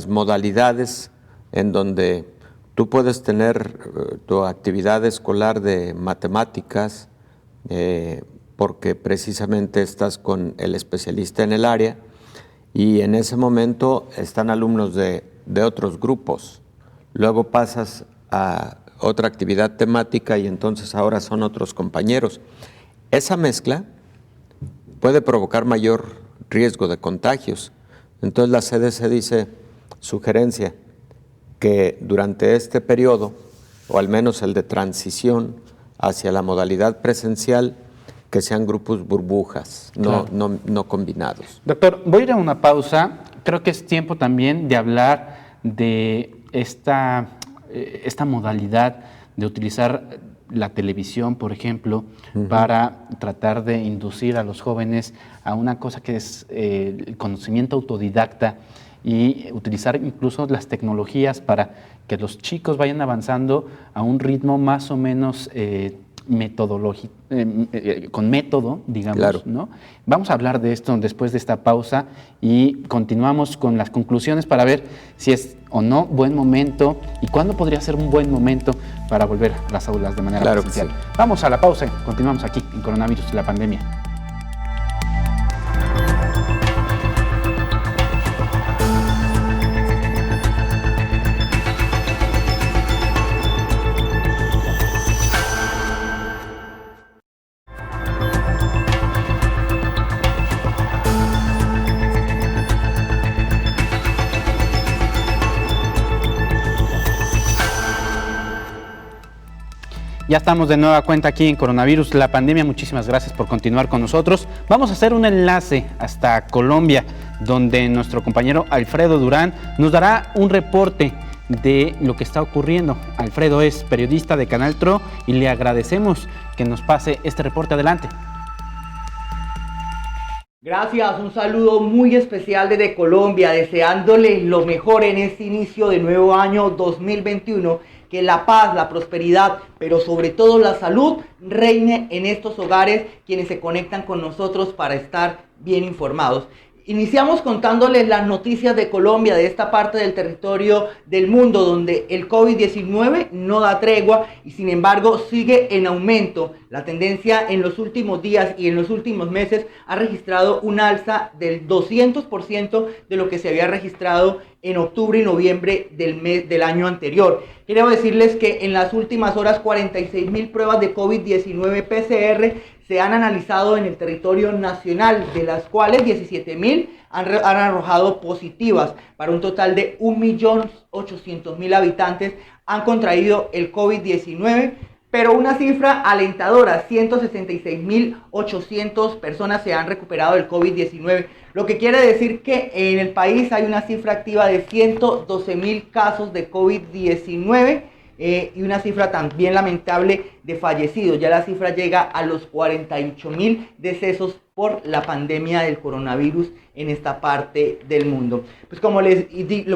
Speaker 8: modalidades en donde tú puedes tener tu actividad escolar de matemáticas, porque precisamente estás con el especialista en el área, y en ese momento están alumnos de otros grupos. Luego pasas a otra actividad temática y entonces ahora son otros compañeros. Esa mezcla puede provocar mayor riesgo de contagios. Entonces la CDC dice, sugerencia, que durante este periodo, o al menos el de transición, hacia la modalidad presencial, que sean grupos burbujas,
Speaker 2: Claro.
Speaker 8: no combinados.
Speaker 2: Doctor, voy a ir a una pausa. Creo que es tiempo también de hablar de esta modalidad de utilizar la televisión, por ejemplo, para tratar de inducir a los jóvenes a una cosa que es el conocimiento autodidacta y utilizar incluso las tecnologías para que los chicos vayan avanzando a un ritmo más o menos metodológico, con método, digamos,
Speaker 8: Claro.
Speaker 2: ¿no? Vamos a hablar de esto después de esta pausa y continuamos con las conclusiones para ver si es o no buen momento y cuándo podría ser un buen momento para volver a las aulas de manera
Speaker 8: Claro que
Speaker 2: presencial.
Speaker 8: sí.
Speaker 2: Vamos a la pausa, continuamos aquí en Coronavirus y la Pandemia. Ya estamos de nueva cuenta aquí en Coronavirus, la Pandemia. Muchísimas gracias por continuar con nosotros. Vamos a hacer un enlace hasta Colombia, donde nuestro compañero Alfredo Durán nos dará un reporte de lo que está ocurriendo. Alfredo es periodista de Canal TRO y le agradecemos que nos pase este reporte. Adelante.
Speaker 9: Gracias, un saludo muy especial desde Colombia, deseándoles lo mejor en este inicio de nuevo año 2021, que la paz, la prosperidad, pero sobre todo la salud reine en estos hogares quienes se conectan con nosotros para estar bien informados. Iniciamos contándoles las noticias de Colombia, de esta parte del territorio del mundo donde el COVID-19 no da tregua y sin embargo sigue en aumento. La tendencia en los últimos días y en los últimos meses ha registrado un alza del 200% de lo que se había registrado en octubre y noviembre del año anterior. Quiero decirles que en las últimas horas 46.000 pruebas de COVID-19 PCR se han analizado en el territorio nacional, de las cuales 17.000 han arrojado positivas, para un total de 1.800.000 habitantes han contraído el COVID-19, pero una cifra alentadora, 166.800 personas se han recuperado del COVID-19, lo que quiere decir que en el país hay una cifra activa de 112.000 casos de COVID-19, y una cifra también lamentable de fallecidos. Ya la cifra llega a los 48.000 decesos por la pandemia del coronavirus en esta parte del mundo. Pues como les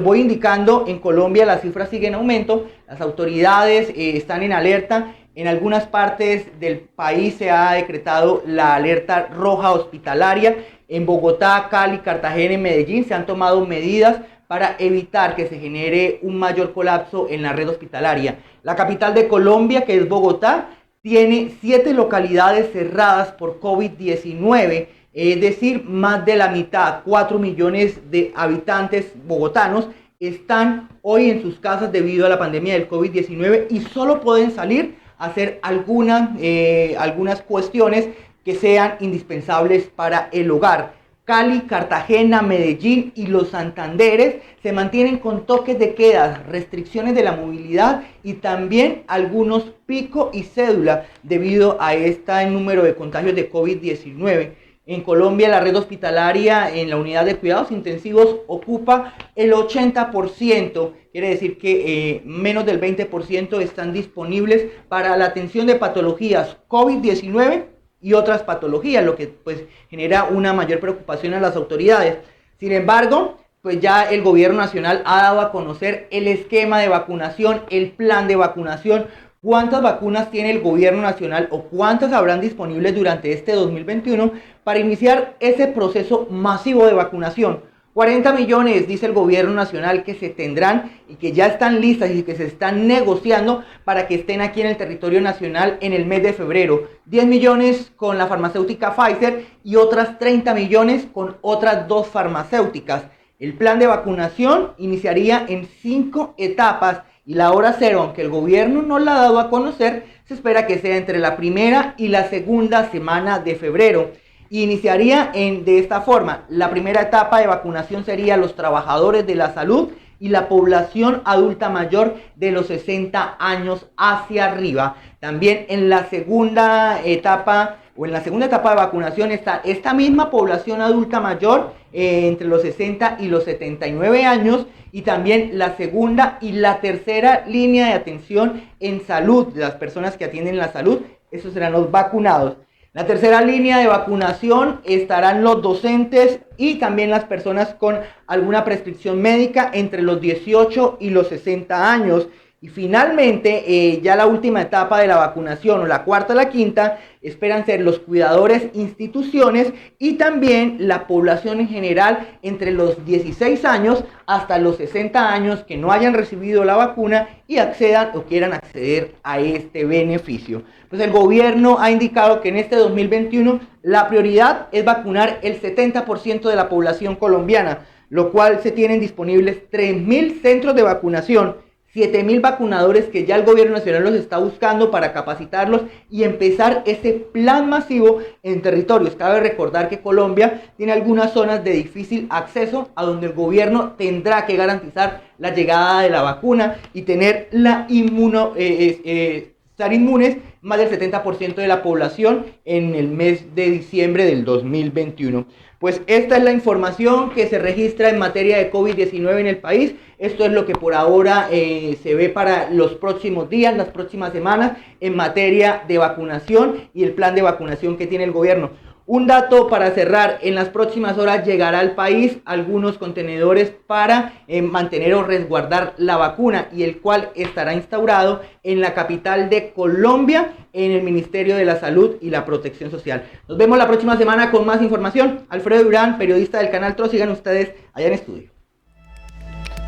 Speaker 9: voy indicando, en Colombia las cifras siguen en aumento, las autoridades están en alerta. En algunas partes del país se ha decretado la alerta roja hospitalaria. En Bogotá, Cali, Cartagena y Medellín se han tomado medidas para evitar que se genere un mayor colapso en la red hospitalaria. La capital de Colombia, que es Bogotá, tiene 7 localidades cerradas por COVID-19, es decir, más de la mitad, 4 millones de habitantes bogotanos están hoy en sus casas debido a la pandemia del COVID-19 y solo pueden salir a hacer algunas cuestiones que sean indispensables para el hogar. Cali, Cartagena, Medellín y los Santanderes se mantienen con toques de queda, restricciones de la movilidad y también algunos pico y cédula debido a este número de contagios de COVID-19. En Colombia, la red hospitalaria en la unidad de cuidados intensivos ocupa el 80%, quiere decir que menos del 20% están disponibles para la atención de patologías COVID-19 y otras patologías, lo que pues genera una mayor preocupación a las autoridades. Sin embargo, pues ya el gobierno nacional ha dado a conocer el esquema de vacunación, el plan de vacunación, cuántas vacunas tiene el gobierno nacional o cuántas habrán disponibles durante este 2021 para iniciar ese proceso masivo de vacunación. 40 millones, dice el gobierno nacional, que se tendrán y que ya están listas y que se están negociando para que estén aquí en el territorio nacional en el mes de febrero. 10 millones con la farmacéutica Pfizer y otras 30 millones con otras 2 farmacéuticas. El plan de vacunación iniciaría en 5 etapas y la hora cero, aunque el gobierno no la ha dado a conocer, se espera que sea entre la primera y la segunda semana de febrero. Y iniciaría de esta forma. La primera etapa de vacunación sería los trabajadores de la salud y la población adulta mayor de los 60 años hacia arriba. También en la segunda etapa de vacunación está esta misma población adulta mayor entre los 60 y los 79 años, y también la segunda y la tercera línea de atención en salud, de las personas que atienden la salud, esos serán los vacunados. La tercera línea de vacunación estarán los docentes y también las personas con alguna prescripción médica entre los 18 y los 60 años. Y finalmente, ya la última etapa de la vacunación, o la cuarta o la quinta, esperan ser los cuidadores, instituciones y también la población en general entre los 16 años hasta los 60 años que no hayan recibido la vacuna y accedan o quieran acceder a este beneficio. Pues el gobierno ha indicado que en este 2021 la prioridad es vacunar el 70% de la población colombiana, lo cual se tienen disponibles 3.000 centros de vacunación, 7.000 vacunadores que ya el gobierno nacional los está buscando para capacitarlos y empezar ese plan masivo en territorios. Cabe recordar que Colombia tiene algunas zonas de difícil acceso a donde el gobierno tendrá que garantizar la llegada de la vacuna y tener la estar inmunes más del 70% de la población en el mes de diciembre del 2021. Pues esta es la información que se registra en materia de COVID-19 en el país. Esto es lo que por ahora se ve para los próximos días, las próximas semanas, en materia de vacunación y el plan de vacunación que tiene el gobierno. Un dato para cerrar: en las próximas horas llegará al país algunos contenedores para mantener o resguardar la vacuna, y el cual estará instaurado en la capital de Colombia, en el Ministerio de la Salud y la Protección Social. Nos vemos la próxima semana con más información. Alfredo Durán, periodista del Canal TRO, sigan ustedes allá en estudio.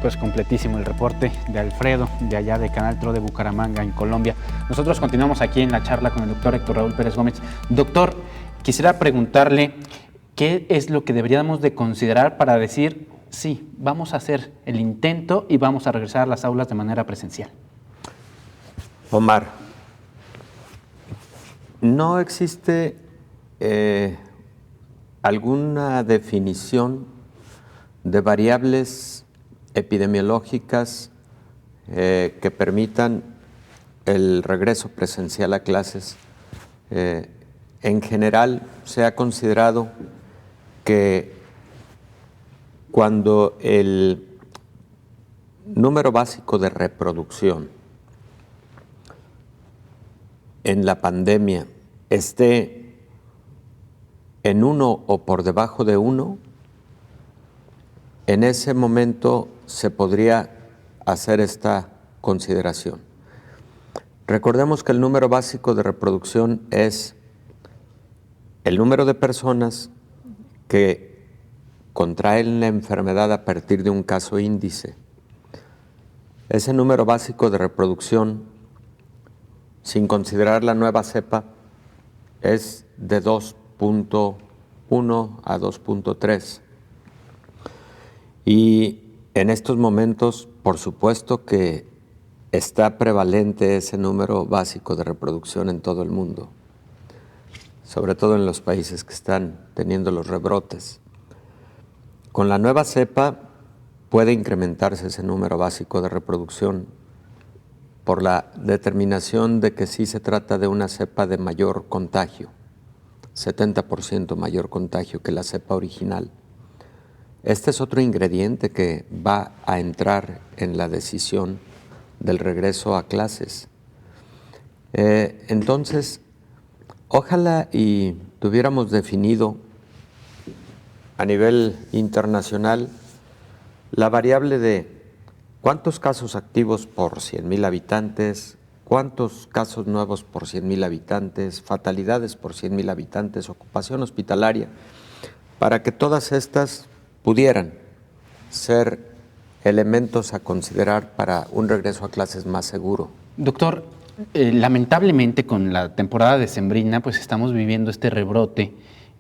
Speaker 2: Pues completísimo el reporte de Alfredo, de allá de Canal TRO de Bucaramanga, en Colombia. Nosotros continuamos aquí en la charla con el doctor Héctor Raúl Pérez Gómez. Doctor, quisiera preguntarle qué es lo que deberíamos de considerar para decir, sí, vamos a hacer el intento y vamos a regresar a las aulas de manera presencial.
Speaker 8: Omar, no existe alguna definición de variables epidemiológicas que permitan el regreso presencial a clases. En general, se ha considerado que cuando el número básico de reproducción en la pandemia esté en 1 o por debajo de 1, en ese momento se podría hacer esta consideración. Recordemos que el número básico de reproducción es el número de personas que contraen la enfermedad a partir de un caso índice. Ese número básico de reproducción, sin considerar la nueva cepa, es de 2.1 a 2.3. Y en estos momentos, por supuesto que está prevalente ese número básico de reproducción en todo el mundo, sobre todo en los países que están teniendo los rebrotes. Con la nueva cepa puede incrementarse ese número básico de reproducción por la determinación de que sí se trata de una cepa de mayor contagio, 70% mayor contagio que la cepa original. Este es otro ingrediente que va a entrar en la decisión del regreso a clases. Entonces, ojalá y tuviéramos definido a nivel internacional la variable de cuántos casos activos por 100,000 habitantes, cuántos casos nuevos por 100,000 habitantes, fatalidades por 100,000 habitantes, ocupación hospitalaria, para que todas estas pudieran ser elementos a considerar para un regreso a clases más seguro.
Speaker 2: Doctor, lamentablemente con la temporada decembrina pues estamos viviendo este rebrote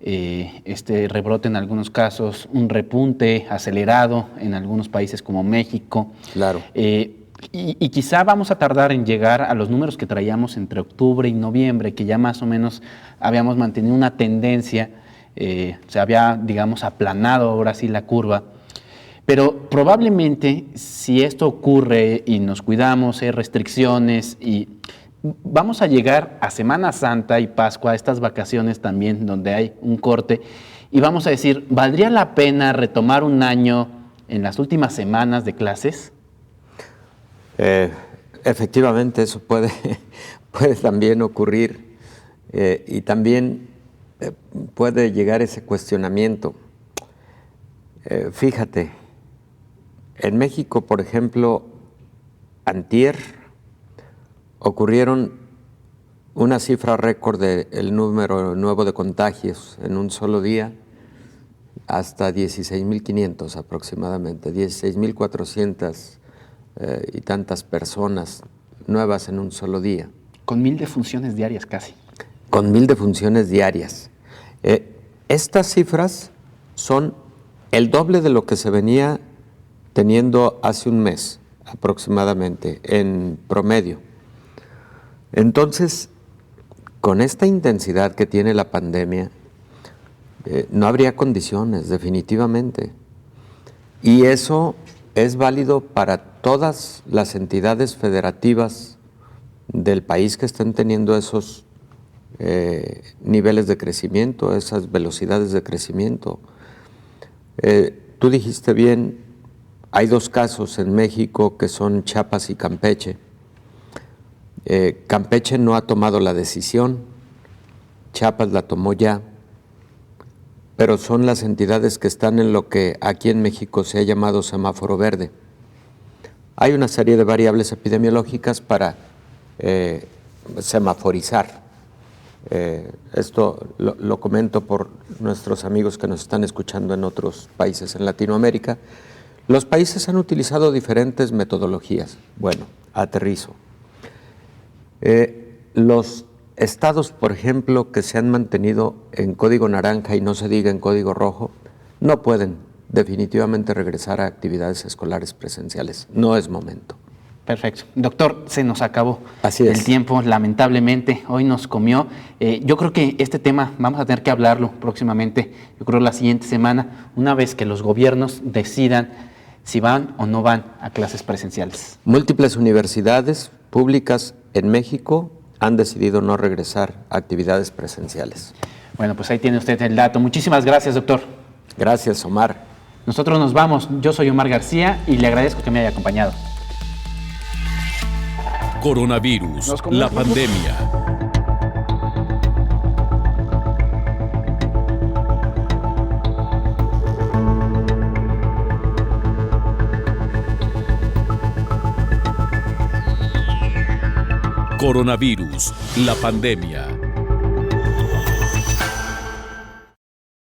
Speaker 2: en algunos casos, un repunte acelerado en algunos países como México.
Speaker 8: Claro.
Speaker 2: Y quizá vamos a tardar en llegar a los números que traíamos entre octubre y noviembre, que ya más o menos habíamos mantenido una tendencia, se había, digamos, aplanado ahora sí la curva. Pero probablemente si esto ocurre y nos cuidamos, hay restricciones y vamos a llegar a Semana Santa y Pascua, a estas vacaciones también donde hay un corte, y vamos a decir, ¿valdría la pena retomar un año en las últimas semanas de clases?
Speaker 8: Efectivamente, eso puede también ocurrir y también puede llegar ese cuestionamiento. Fíjate, en México, por ejemplo, antier ocurrieron una cifra récord del número nuevo de contagios en un solo día, hasta 16.500 aproximadamente, 16.400 y tantas personas nuevas en un solo día.
Speaker 2: Con 1,000 defunciones diarias casi.
Speaker 8: Con 1,000 defunciones diarias. Estas cifras son el doble de lo que se venía teniendo hace un mes aproximadamente en promedio. Entonces, con esta intensidad que tiene la pandemia, no habría condiciones, definitivamente. Y eso es válido para todas las entidades federativas del país que estén teniendo esos niveles de crecimiento, esas velocidades de crecimiento. Tú dijiste bien, hay 2 casos en México que son Chiapas y Campeche. Campeche no ha tomado la decisión, Chiapas la tomó ya, pero son las entidades que están en lo que aquí en México se ha llamado semáforo verde. Hay una serie de variables epidemiológicas para semaforizar. Esto lo comento por nuestros amigos que nos están escuchando en otros países en Latinoamérica. Los países han utilizado diferentes metodologías. Bueno, aterrizo. Los estados, por ejemplo, que se han mantenido en código naranja y no se diga en código rojo, no pueden definitivamente regresar a actividades escolares presenciales. No es momento.
Speaker 2: Perfecto. Doctor, se nos acabó
Speaker 8: el
Speaker 2: tiempo, lamentablemente, hoy nos comió. Yo creo que este tema vamos a tener que hablarlo próximamente, yo creo la siguiente semana, una vez que los gobiernos decidan si van o no van a clases presenciales.
Speaker 8: Múltiples universidades públicas en México han decidido no regresar a actividades presenciales.
Speaker 2: Bueno, pues ahí tiene usted el dato. Muchísimas gracias, doctor.
Speaker 8: Gracias, Omar.
Speaker 2: Nosotros nos vamos. Yo soy Omar García y le agradezco que me haya acompañado.
Speaker 1: Coronavirus, la pandemia. Coronavirus, la pandemia.